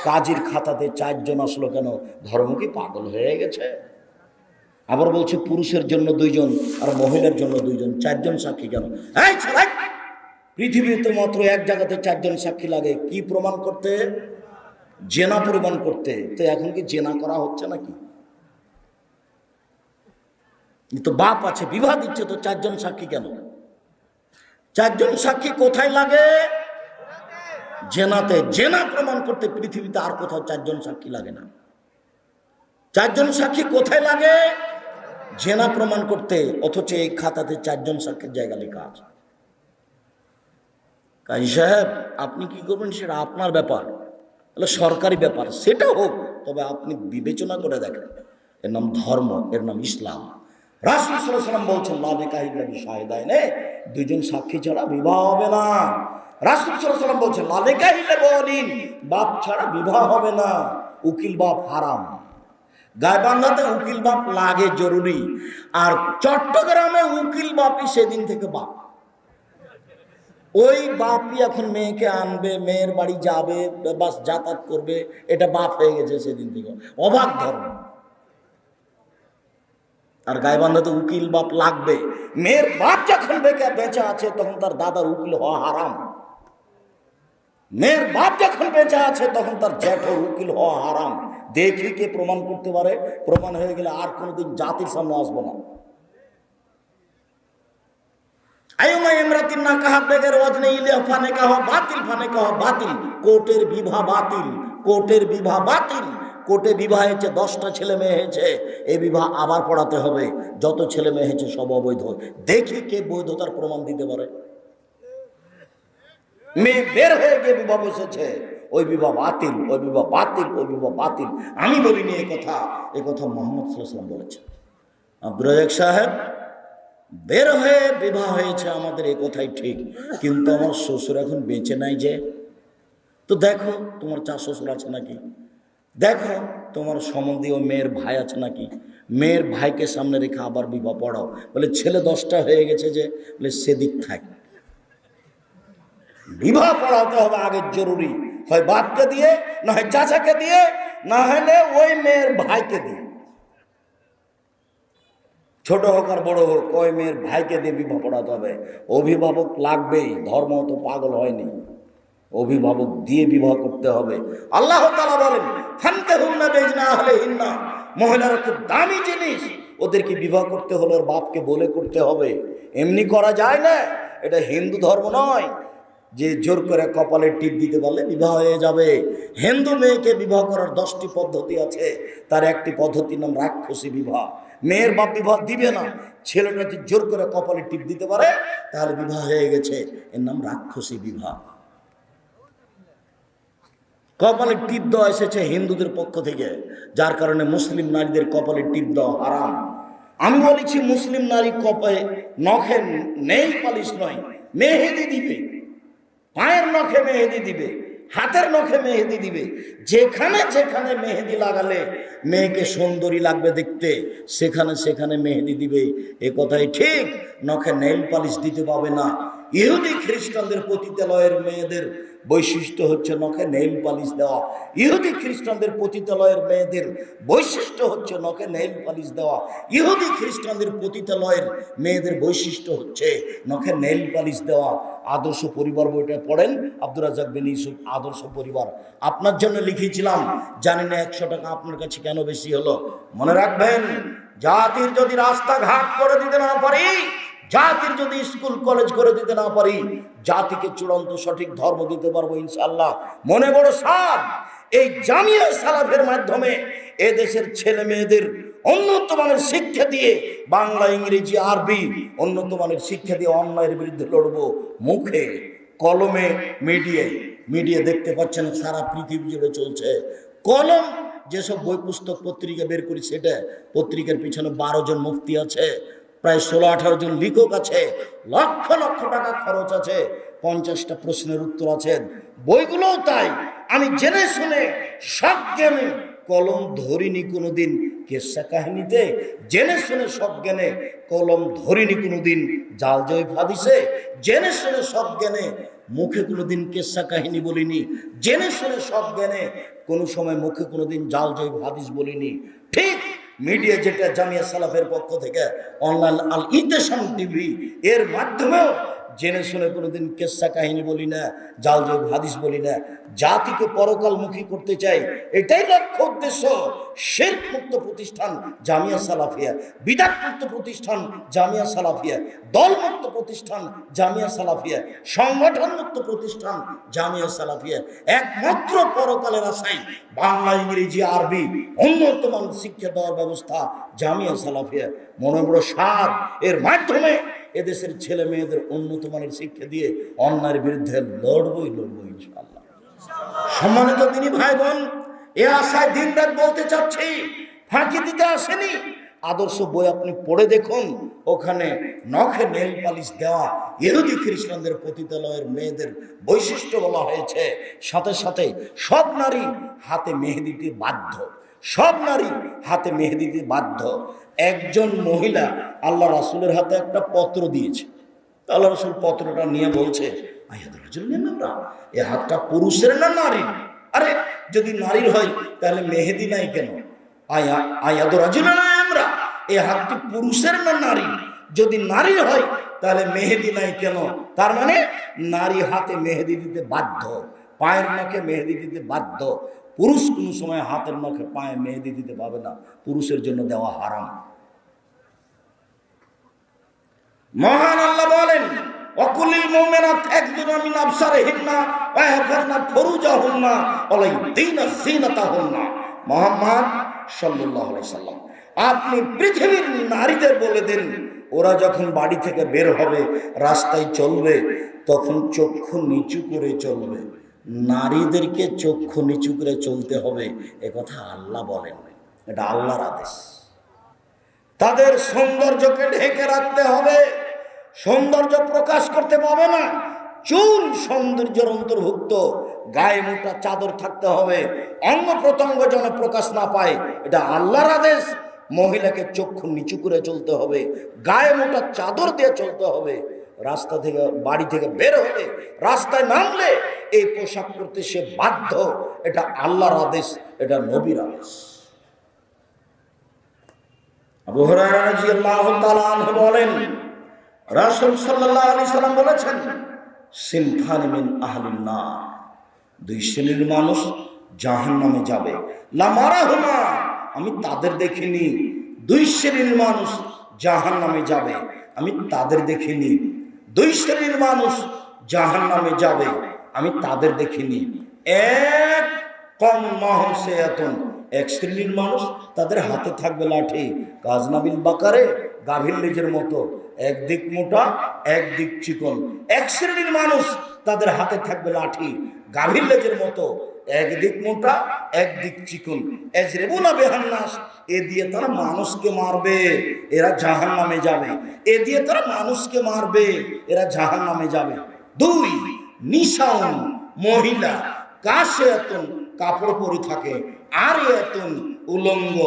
কাজীর খাতাতে 4 জন আসলো কেন? ধর্ম কি পাগল হয়ে গেছে? আবার বলছে পুরুষের জন্য 2 জন আর মহিলার জন্য 2 জন, 4 জন সাক্ষী কেন? এই ছেলে, পৃথিবীতে মাত্র এক জায়গাতে 4 জন সাক্ষী লাগে, কি প্রমাণ করতে? জেনা প্রমাণ করতে। তো এখন কি জেনা করা হচ্ছে নাকি? তো বাপ আছে বিবাহ দিচ্ছে, তো 4 জন সাক্ষী কেন? 4 জন সাক্ষী কোথায় লাগে? জেনাতে। জেনা প্রমাণ করতে পৃথিবীতে আর কোথাও 4 জন সাক্ষী লাগে না। 4 জন সাক্ষী কোথায় লাগে? জেনা প্রমাণ করতে। অথচ এই খাতাতে 4 জন সাক্ষীর জায়গা লেখা আছে। কাজী সাহেব আপনি কি করবেন সেটা আপনার ব্যাপার, সরকারি ব্যাপার, সেটা হোক, তবে আপনি বিবেচনা করে দেখেন। এর নাম ধর্ম, এর নাম ইসলাম। রাসূল সাল্লাল্লাহু আলাইহি ওয়াসাল্লাম বলছেন লা নিকাহা ইল্লা বিশাহিদাইন, 2 জন সাক্ষী ছাড়া বিবাহ হবে না। রাসূল সাল্লাল্লাহু আলাইহি ওয়াসাল্লাম বলছেন লা নিকাহা ইল্লা বিওয়ালিন, বাপ ছাড়া বিবাহ হবে না। উকিল বাপ হারাম। গায়েবান্ধাতে উকিল বাপ লাগে জরুরি, আর চট্টগ্রামে উকিল বাপই সেদিন থেকে বাপ। ওই বাপই এখন মেয়েকে আনবে, মেয়ের বাড়ি যাবে, বাস যাতায়াত করবে, এটা বাপ হয়ে গেছে সেদিন থেকে। অবাক ধর্ম। আর গায়েবান্ধাতে উকিল বাপ লাগবে। মেয়ের বাপ যখন বেঁচে আছে তখন তার দাদার উকিল হওয়া হারাম। মেয়ের বাপ যখন বেঁচে আছে তখন তার জ্যাঠের উকিল হওয়া হারাম। দেখি কে প্রমাণ করতে পারে। প্রমাণ হয়ে গেলে আর কোনোদিন জাতির সামনে আসবো না। কোর্টের বিবাহ বাতিল, কোর্টের বিবাহ বাতিল। কোর্টে বিবাহ হয়েছে, 10টা ছেলে মেয়ে হয়েছে, এই বিবাহ আবার পড়াতে হবে। যত ছেলে মেয়ে হয়েছে সব অবৈধ। দেখি কে বৈধতার প্রমাণ দিতে পারে। মেয়ে বের হয়ে গিয়ে বিবাহ বসেছে, ওই বিবাহ বাতিল, ওই বিবাহ বাতিল, ওই বিবাহ বাতিল। আমি বলিনি এ কথা মোহাম্মদ সাল্লাল্লাহু আলাইহি ওয়াসাল্লাম বলেছেন। আব্দুর রাজ্জাক সাহেব, বের হয়ে বিবাহ হয়েছে আমাদের এ কথাই ঠিক, কিন্তু আমার শ্বশুর এখন বেঁচে নাই যে। তো দেখো তোমার চা শ্বশুর আছে নাকি, দেখো তোমার সম্বন্ধীয় মেয়ের ভাই আছে নাকি, মেয়ের ভাইকে সামনে রেখে আবার বিবাহ পড়াও। বলে ছেলে 10টা হয়ে গেছে যে, বলে সেদিক থাক, বিবাহ পড়াতে হবে আগে জরুরি, হয় বাপকে দিয়ে, না হয় চাচাকে দিয়ে, না হলে ওই মেয়ের ভাইকে দিয়ে, ছোট হোক আর বড় হোক, ওই মেয়ের ভাইকে দিয়ে বিবাহ পড়াতে হবে। অভিভাবক লাগবেই, ধর্ম তো পাগল হয়নি, অভিভাবক দিয়ে বিবাহ করতে হবে। আল্লাহ তাআলা বলেন ফানকাহুন্না বিইজনি আহলিহিন্না, মহিলারা খুব দামি জিনিস, ওদেরকে বিবাহ করতে হলে ওর বাপকে বলে করতে হবে, এমনি করা যায় না। এটা হিন্দু ধর্ম নয় যে জোর করে কপালে টিপ দিতে পারলে বিবাহ হয়ে যাবে। হিন্দু মেয়েকে বিবাহ করার 10টি পদ্ধতি আছে, তার একটি পদ্ধতির নাম রাক্ষসী বিবাহ। মেয়ের বাপ বিবাহ দিবে না, ছেলেটা যদি জোর করে কপালে টিপ দিতে পারে তাহলে বিবাহ হয়ে গেছে, এর নাম রাক্ষসী বিবাহ। কপালে টিপ দেওয়া এসেছে হিন্দুদের পক্ষ থেকে, যার কারণে মুসলিম নারীদের কপালে টিপ দেওয়া হারাম। আমি বলেছি মুসলিম নারী কপালে নখে নেইল পালিশ নয়, মেহেদি দিবে, পায়ের নখে মেহেদি দিবে, হাতের নখে মেহেদি দিবে। যেখানে যেখানে মেহেদি লাগালে মেয়েকে সুন্দরী লাগবে দেখতে, সেখানে সেখানে মেহেদি দিবে, এ কথাই ঠিক। নখে নেইল পালিশ দিতে পাবে না। ইহুদি খ্রিস্টানদের পতিতালয়ের মেয়েদের বৈশিষ্ট্য হচ্ছে নখে নেইল পালিশ দেওয়া। ইহুদি খ্রিস্টানদের পতিতালয়ের মেয়েদের বৈশিষ্ট্য হচ্ছে নখে নেইল পালিশ দেওয়া। ইহুদি খ্রিস্টানদের পতিতালয়ের মেয়েদের বৈশিষ্ট্য হচ্ছে নখে নেইল পালিশ দেওয়া। আদর্শ পরিবার বইটা পড়েন, আব্দুর রাজ্জাক বিন ইউসুফ, আদর্শ পরিবার। আপনার জন্য লিখেছিলাম, জানি না 100 টাকা আপনার কাছে কেন বেশি হলো। মনে রাখবেন, জাতির যদি রাস্তাঘাট করে দিতে না পারি, জাতির যদি স্কুল কলেজ করে দিতে না পারি, জাতিকে চূড়ান্ত সঠিক ধর্ম দিতে পারবো ইনশাআল্লাহ। মনে বড় সাধ, এই জামিয়া সালাফের মাধ্যমে এদেশের ছেলে মেয়েদের উন্নত মানের শিক্ষা দিয়ে, বাংলা ইংরেজি আরবি উন্নত মানের শিক্ষা দিয়ে অন্যায়ের বিরুদ্ধে লড়বো। মুখে কলমে মিডিয়া দেখতে পাচ্ছেন সারা পৃথিবী জুড়ে চলছে। কলম যেসব বই পুস্তক পত্রিকা বের করি, সেটা পত্রিকার পিছনে 12 জন মুফতি আছে, প্রায় 16-18 জন লেখক আছে, লক্ষ লক্ষ টাকা খরচ আছে, 50টা প্রশ্নের উত্তর আছে। বইগুলোও তাই। আমি জেনে শুনে সব জ্ঞানে কলম ধরিনি কোনোদিন কেসা কাহিনীতে, জেনে শুনে সব জ্ঞানে কলম ধরিনি কোনোদিন জাল জয় হাদিসে, জেনে শুনে সব জ্ঞানে মুখে কোনোদিন কেসা কাহিনী বলিনি, জেনে শুনে সব জ্ঞানে কোনো সময় মুখে কোনোদিন জাল জয় হাদিস বলিনি। ঠিক মিডিয়া যেটা জামিয়া সালাফের পক্ষ থেকে অনলাইন আল ইতিসাম টিভি, এর মাধ্যমেও জেনে শুনে কোনোদিন কেসা কাহিনী বলি না, জাল জয় হাদিস বলি না। জাতিকে পরকালমুখী করতে চাই, এটাই লক্ষ্য উদ্দেশ্য। শিরক মুক্ত প্রতিষ্ঠান জামিয়া সালাফিয়া, বিদআত মুক্ত প্রতিষ্ঠান জামিয়া সালাফিয়া, দল মুক্ত প্রতিষ্ঠান জামিয়া সালাফিয়া, সংগঠন মুক্ত প্রতিষ্ঠান জামিয়া সালাফিয়া। একমাত্র পরকালের আশায় বাংলা ইংরেজি আরবি উন্নত মানের শিক্ষা দেওয়ার ব্যবস্থা জামিয়া সালাফিয়া। মনে বড় সাধ, এর মাধ্যমে এদেশের ছেলে মেয়েদের উন্নত মানের শিক্ষা দিয়ে অন্যায়ের বিরুদ্ধে লড়বই ইনশাআল্লাহ। সম্মানিত দিনী ভাই বোন, এ আশায় দিন রাত বলতে চাচ্ছি, ফাঁকি দিতে আসেনি। আদর্শ বই আপনি পড়ে দেখুন, ওখানে নখে নেল পালিশ দেওয়া ইহুদি খ্রিস্টানদের পতিতালয়ের মেয়েদের বৈশিষ্ট্য বলা হয়েছে। সাথে সাথে সব নারী হাতে মেহেদি দিতে বাধ্য, সব নারী হাতে মেহেদি দিতে বাধ্য। একজন মহিলা আল্লাহ রাসূলের হাতে একটা পত্র দিয়েছে, আল্লাহ রাসূল পত্রটা নিয়ে বলছে, এ হাতটা পুরুষের না নারীর? আরে যদি নারীর হয় তাহলে মেহেদি নাই কেন? আমরা এ হাতটি পুরুষের না নারীর? যদি নারীর হয় তাহলে মেহেদি নাই কেন? তার মানে নারী হাতে মেহেদি দিতে বাধ্য, পায়ের নখে মেহেদি দিতে বাধ্য। পুরুষ কোনো সময় হাতের নখে পায়ে মেহেদি দিতে পাবে না, পুরুষের জন্য দেওয়া হারাম। মহান আল্লাহ বলেন, ওয়াকুলিল মুমিনাত ইয়াগযুদনা মিন আবসারিহিন্না ওয়া ইয়াহফাযনা ফুরুজাহুন্না ওয়া ইয়াযিনা যিনাতাহুন্না। মুহাম্মদ সাল্লাল্লাহু আলাইহি সাল্লাম, আপনি পৃথিবীর নারীদের বলে দেন, ওরা যখন বাড়ি থেকে বের হবে, রাস্তায় চলবে, তখন চক্ষু নিচু করে চলবে। নারীদেরকে চক্ষু নিচু করে চলতে হবে, এ কথা আল্লাহ বলেন, এটা আল্লাহর আদেশ। তাদের সৌন্দর্যকে ঢেকে রাখতে হবে, সৌন্দর্য প্রকাশ করতে পাবে না। চুল সৌন্দর্যের অন্তর্ভুক্ত, গায়ে মোটা চাদর থাকতে হবে, অঙ্গ প্রত্যঙ্গ যেন প্রকাশ না পায়, এটা আল্লাহর আদেশ। মহিলাকে চক্ষু নিচু করে চলতে হবে, গায়ে মোটা চাদর দিয়ে চলতে হবে। রাস্তা থেকে, বাড়ি থেকে বের হলে, রাস্তায় নামলে এই পোশাক করতে সে বাধ্য, এটা আল্লাহর আদেশ, এটা নবীর আদেশ। আবু হুরায়রা রাদিয়াল্লাহু তাআলা আনহু বলেন, রাসূল সাল্লাল্লাহু আলাইহি সাল্লাম বলেছেন, সিনফানি মিন আহলিন নার, দুই শ্রেণীর মানুষ জাহান্নামে যাবে। লা মারাহুমা, আমি তাদের দেখিনি। দুই শ্রেণীর মানুষ জাহান্নামে যাবে, আমি তাদের দেখিনি। দুই শ্রেণীর মানুষ জাহান্নামে যাবে, আমি তাদের দেখিনি। এক কম মাহসিয়াতুন, এক শ্রেণীর মানুষ তাদের হাতে থাকবে লাঠি, গাজনাবিল বাকারে, গাভীর লেজের মতো, একদিক মোটা একদিক চিকন। এক শ্রেণীর মানুষ তাদের হাতে থাকবে লাঠি, গাভীর লেজের মতো, একদিক মোটা একদিক চিকন। এজরিবুনা বিহান্নাস, এ দিয়ে তারা মানুষকে মারবে, এরা জাহান্নামে যাবে। এ দিয়ে তারা মানুষকে মারবে, এরা জাহান্নামে যাবে। দুই, নিসাউন, মহিলা, কাশিয়াতুন, কাপড় পরে থাকে, আরিয়াতুন, উলঙ্গ,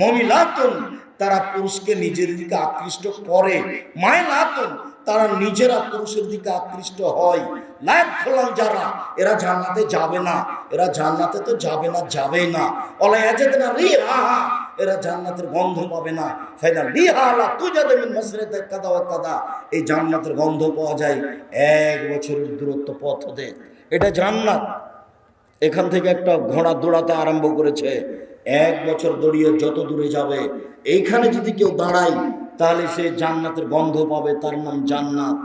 মমিলাতুন, তারা পুরুষকে নিজের দিকে আকৃষ্ট করে, মায়লাতুন, তারা নিজেরা পুরুষের দিকে আকৃষ্ট হয়। লাইক খোলাম যারা, এরা জান্নাতে যাবে না, এরা জান্নাতে তো যাবে না, যাবেই না। অলায়াজাদনা রিহা, এরা জান্নাতের গন্ধ পাবে না। ফাইনাল রিহা লা তুজাদু মিন মাসরিকা কাদা ওয়া কাদা, এই জান্নাতের গন্ধ পাওয়া যায় 1 বছরের দূরত্ব পথ হতে। এটা জান্নাত। এখান থেকে একটা ঘোড়া দৌড়াতে আরম্ভ করেছে, 1 বছর দৌড়িয়ে যত দূরে যাবে, এইখানে যদি কেউ দাঁড়ায় তাহলে সে জান্নাতের গন্ধ পাবে, তার নাম জান্নাত।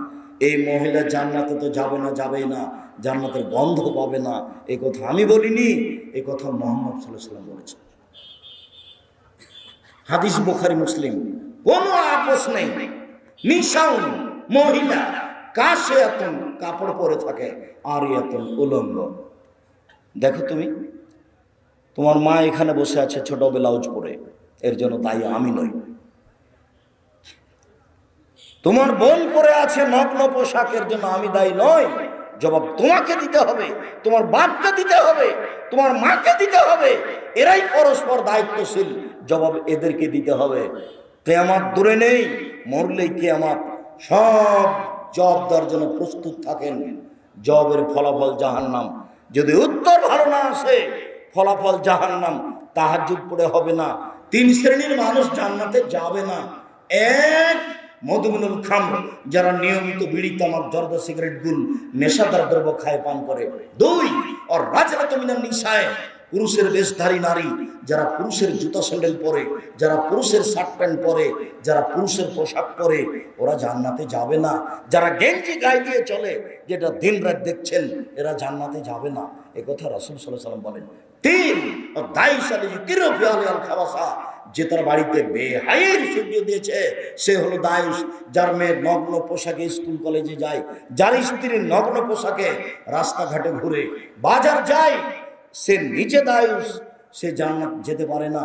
এই মহিলা জান্নাতে তো যাবে না, যাবেই না, জান্নাতের গন্ধ পাবে না। এই কথা আমি বলিনি, এই কথা মুহাম্মদ সাল্লাল্লাহু আলাইহি ওয়াসাল্লাম বলেছেন। হাদিস বুখারী মুসলিম, কোনো আপোষ নেই। নিসাউন, মহিলা, কাশিয়াতুন, কাপড় পরে থাকে, আরিয়াতুন, উলঙ্গ। দেখো তুমি, তোমার মা এখানে বসে আছে ছোট ব্লাউজ পরে, এর জন্য দায়ী আমি নই। তোমার বোন পরে আছে নগ্ন পোশাকের জন্য আমি দায়ী নই। জবাব তোমাকে দিতে হবে, তোমার বাপকে দিতে হবে, তোমার মাকে দিতে হবে। এরাই পরস্পর দায়িত্বশীল, জবাব এদেরকে দিতে হবে। কিয়ামত দূরে নেই, মরলেই কিয়ামত। সব জব দেওয়ার জন্য প্রস্তুত থাকেন। জবের ফলাফল জাহান্নাম। যদি উত্তর ভালো না আসে, ফলাফল জাহান্নাম। তাহাজ্জুদ পড়ে হবে না। 3 শ্রেণীর মানুষ জান্নাতে যাবে না। এক, মধুমিনুল খামর, যারা নিয়মিত বিড়ি, তামাক, জর্দা, সিগারেট, গুল, নেশাদার দ্রব্য খায়, পান করে। 2, আর রাজরাতু মিনান নিসায়ে, পুরুষের বেশধারী নারী, যারা পুরুষের জুতা স্যান্ডেল পরে, যারা পুরুষের শার্ট প্যান্ট পরে, যারা পুরুষের পোশাক পরে, ওরা জান্নাতে যাবে না। যারা গেঞ্জি গায়ে দিয়ে চলে, যেটা দিন রাত দেখছেন, এরা জান্নাতে যাবে না। এ কথা রাসূল সাল্লাল্লাহু আলাইহি ওয়াসাল্লাম বলেন। 3, দাইসালি তিরফি আল খাবাসা, যে তার বাড়িতে বেহায়ের সূর্য দিয়েছে, সে হলো দায়ুস। যার মেয়ে নগ্ন পোশাকে স্কুল কলেজে যায়, যার স্ত্রী নগ্ন পোশাকে রাস্তাঘাটে ঘুরে, বাজার যায়, সে নিচে দায়ুস, সে জান্নাত যেতে পারে না।